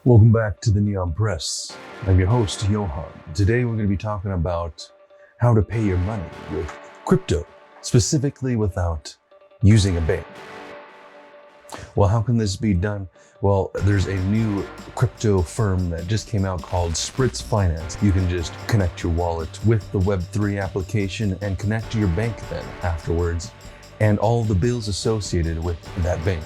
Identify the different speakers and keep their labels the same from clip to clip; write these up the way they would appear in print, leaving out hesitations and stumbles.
Speaker 1: Welcome back to the Neon Press. I'm your host, Johan. Today we're going to be talking about how to pay your money with crypto, specifically without using a bank. Well, how can this be done? Well, there's a new crypto firm that just came out called Spritz Finance. You can just connect your wallet with the Web3 application and connect to your bank then afterwards, and all the bills associated with that bank.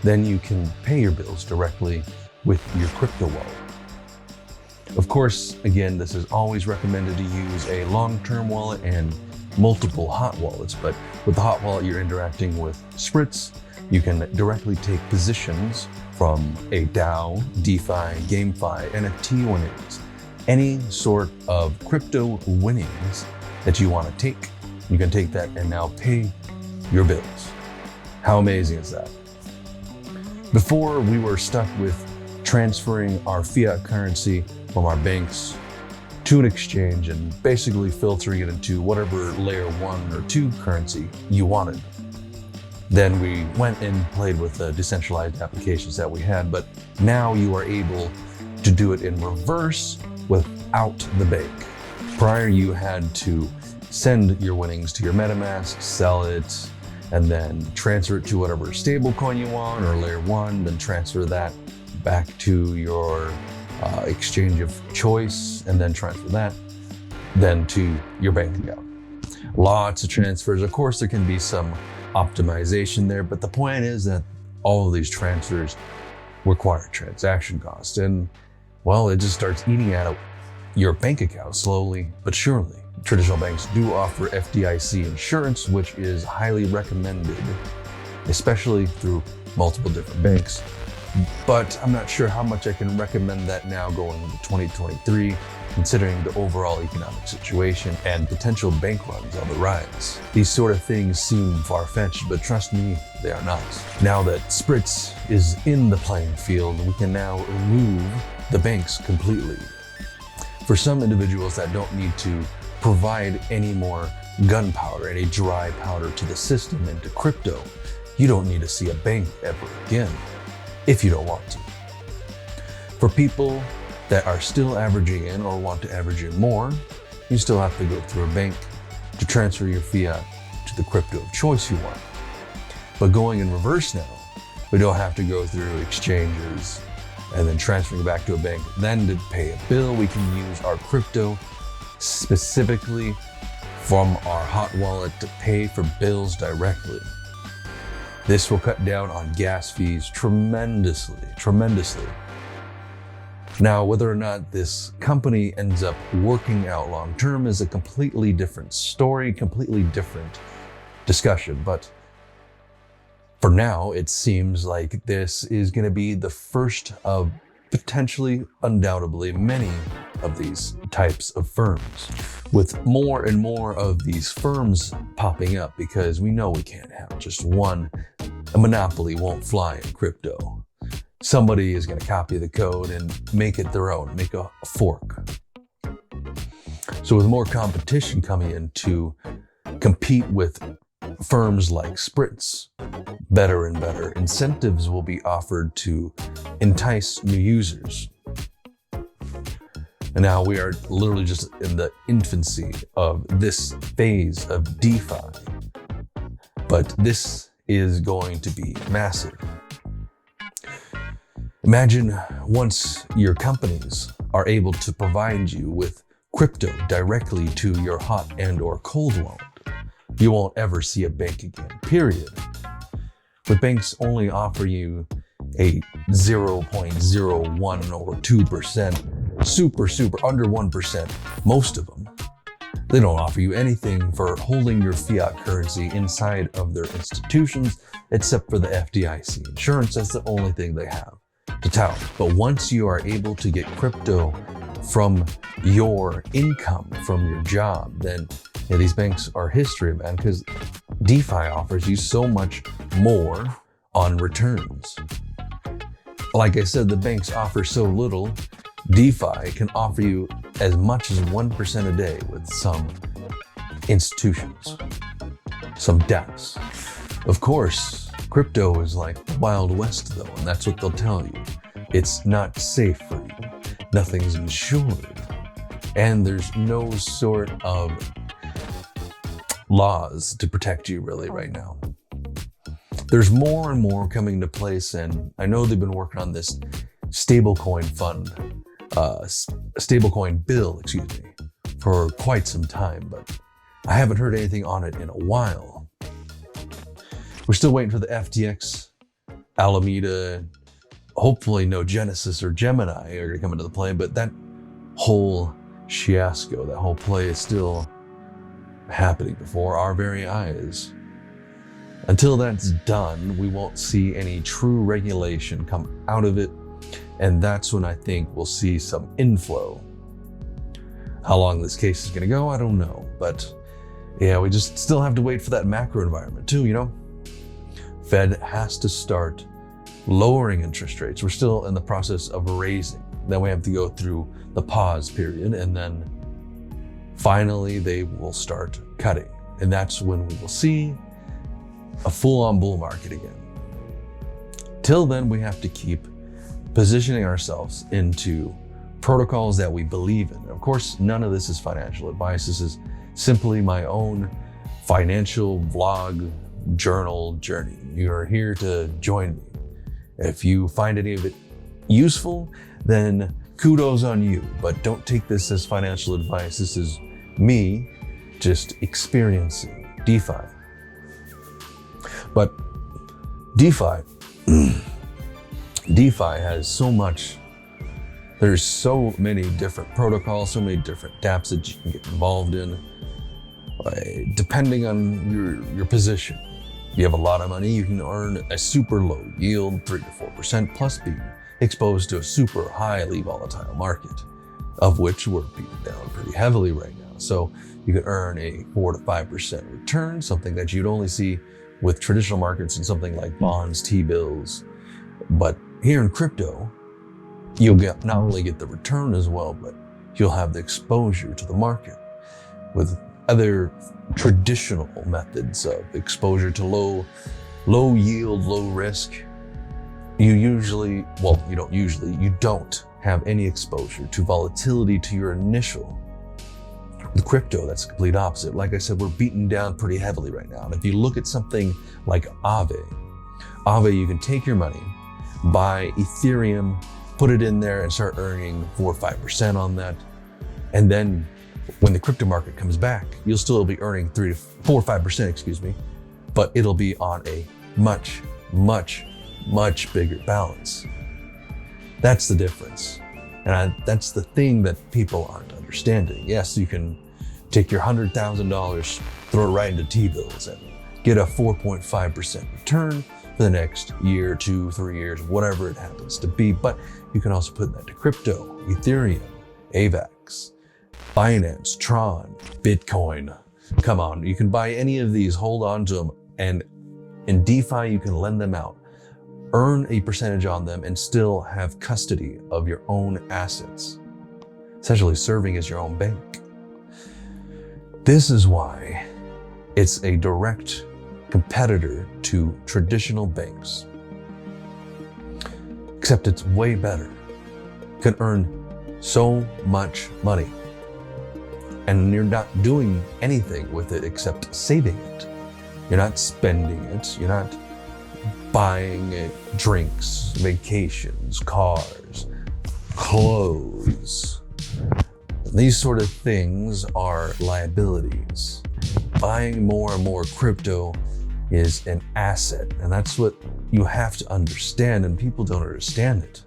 Speaker 1: Then you can pay your bills directly with your crypto wallet. Of course, again, this is always recommended to use a long-term wallet and multiple hot wallets, but with the hot wallet, you're interacting with Spritz. You can directly take positions from a DAO, DeFi, GameFi, NFT winnings, any sort of crypto winnings that you want to take. You can take that and now pay your bills. How amazing is that? Before, we were stuck with transferring our fiat currency from our banks to an exchange and basically filtering it into whatever layer 1 or 2 currency you wanted. Then we went and played with the decentralized applications that we had, but now you are able to do it in reverse without the bank. Prior, you had to send your winnings to your MetaMask, sell it, and then transfer it to whatever stablecoin you want or layer 1, then transfer that back to your exchange of choice, and then transfer that then to your bank account. Lots of transfers. Of course, there can be some optimization there, but the point is that all of these transfers require transaction costs, and well, it just starts eating out your bank account slowly but surely. Traditional banks do offer FDIC insurance, which is highly recommended, especially through multiple different banks. But I'm not sure how much I can recommend that now going into 2023, considering the overall economic situation and potential bank runs on the rise. These sort of things seem far-fetched, but trust me, they are not. Now that Spritz is in the playing field, we can now remove the banks completely. For some individuals that don't need to provide any more gunpowder, any dry powder to the system and to crypto, you don't need to see a bank ever again, if you don't want to. For people that are still averaging in or want to average in more, you still have to go through a bank to transfer your fiat to the crypto of choice you want. But going in reverse now, we don't have to go through exchanges and then transferring back to a bank, then to pay a bill. We can use our crypto specifically from our hot wallet to pay for bills directly. This will cut down on gas fees tremendously. Now, whether or not this company ends up working out long-term is a completely different story, completely different discussion. But for now, it seems like this is going to be the first of potentially, undoubtedly, many of these types of firms, with more and more of these firms popping up, because we know we can't have just one. A monopoly won't fly in crypto. Somebody is going to copy the code and make it their own, make a fork. So with more competition coming in to compete with firms like Spritz, better and better incentives will be offered to entice new users. And now we are literally just in the infancy of this phase of DeFi. But this is going to be massive. Imagine once your companies are able to provide you with crypto directly to your hot and or cold wallet. You won't ever see a bank again, period. But banks only offer you a 0.01 or 2%, super under 1%, most of them. They don't offer you anything for holding your fiat currency inside of their institutions, except for the FDIC insurance. That's the only thing they have to tout. But once you are able to get crypto from your income, from your job, then these banks are history, man, because DeFi offers you so much more on returns. Like I said, the banks offer so little. DeFi can offer you as much as 1% a day with some institutions, some dApps. Of course, crypto is like the Wild West though, and that's what they'll tell you. it's not safe for you. Nothing's insured. And there's no sort of laws to protect you really right now. There's more and more coming into place, and I know they've been working on this stablecoin bill, for quite some time, but I haven't heard anything on it in a while. We're still waiting for the FTX, Alameda, hopefully no Genesis or Gemini are gonna come into the play, but that whole fiasco, that whole play is still happening before our very eyes. Until that's done, we won't see any true regulation come out of it, and that's when I think we'll see some inflow. How long this case is gonna go, I don't know, but yeah, we just still have to wait for that macro environment too, Fed has to start lowering interest rates. We're still in the process of raising. Then we have to go through the pause period, and then finally they will start cutting. And that's when we will see a full-on bull market again. Till then, we have to keep positioning ourselves into protocols that we believe in. Of course, none of this is financial advice. This is simply my own financial vlog journal journey. You are here to join me. If you find any of it useful, then kudos on you, but don't take this as financial advice. This is me just experiencing DeFi. But DeFi has so much. There's so many different protocols, so many different dApps that you can get involved in, depending on your position. If you have a lot of money, you can earn a super low yield, 3 to 4%, plus being exposed to a super highly volatile market, of which we're beaten down pretty heavily right now. So you can earn a 4 to 5% return, something that you'd only see with traditional markets and something like bonds, T-bills. But here in crypto, you'll not only get the return as well, but you'll have the exposure to the market. With other traditional methods of exposure to low yield, low risk, you don't have any exposure to volatility to your initial. With crypto, that's the complete opposite. Like I said, we're beaten down pretty heavily right now. And if you look at something like Aave, you can take your money, buy Ethereum, put it in there and start earning 4 or 5% on that. And then when the crypto market comes back, you'll still be earning 4 or 5%, but it'll be on a much, much, much bigger balance. That's the difference. And that's the thing that people aren't understanding. Yes, you can take your $100,000, throw it right into T-bills and get a 4.5% return for the next year, 2, 3 years, whatever it happens to be. But you can also put that to crypto, Ethereum, AVAX, Binance, Tron, Bitcoin. Come on, you can buy any of these, hold on to them, and in DeFi, you can lend them out, earn a percentage on them, and still have custody of your own assets, essentially serving as your own bank. This is why it's a direct competitor to traditional banks, except it's way better. You can earn so much money, and you're not doing anything with it except saving it. You're not spending it. You're not buying it, drinks, vacations, cars, clothes. These sort of things are liabilities. Buying more and more crypto is an asset, and that's what you have to understand, and people don't understand it.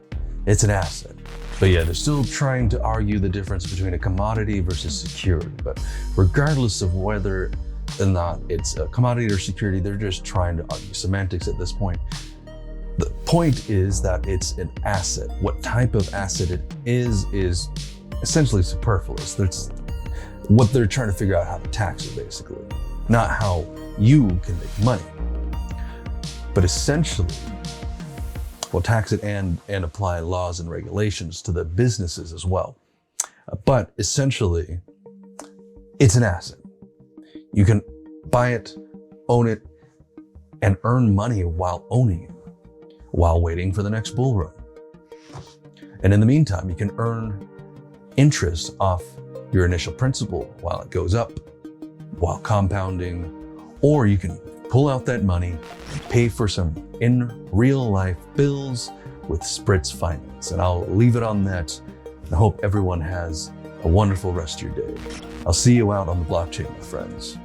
Speaker 1: It's an asset. But yeah, they're still trying to argue the difference between a commodity versus security. But regardless of whether or not it's a commodity or security, they're just trying to argue semantics at this point. The point is that it's an asset. What type of asset it is essentially superfluous. That's what they're trying to figure out how to tax it, basically, not how you can make money. But essentially, we'll tax it and apply laws and regulations to the businesses as well. But essentially, it's an asset. You can buy it, own it, and earn money while owning it, while waiting for the next bull run. And in the meantime, you can earn interest off your initial principal while it goes up, while compounding, or you can pull out that money, pay for some in real life bills with Spritz Finance. And I'll leave it on that. I hope everyone has a wonderful rest of your day. I'll see you out on the blockchain, my friends.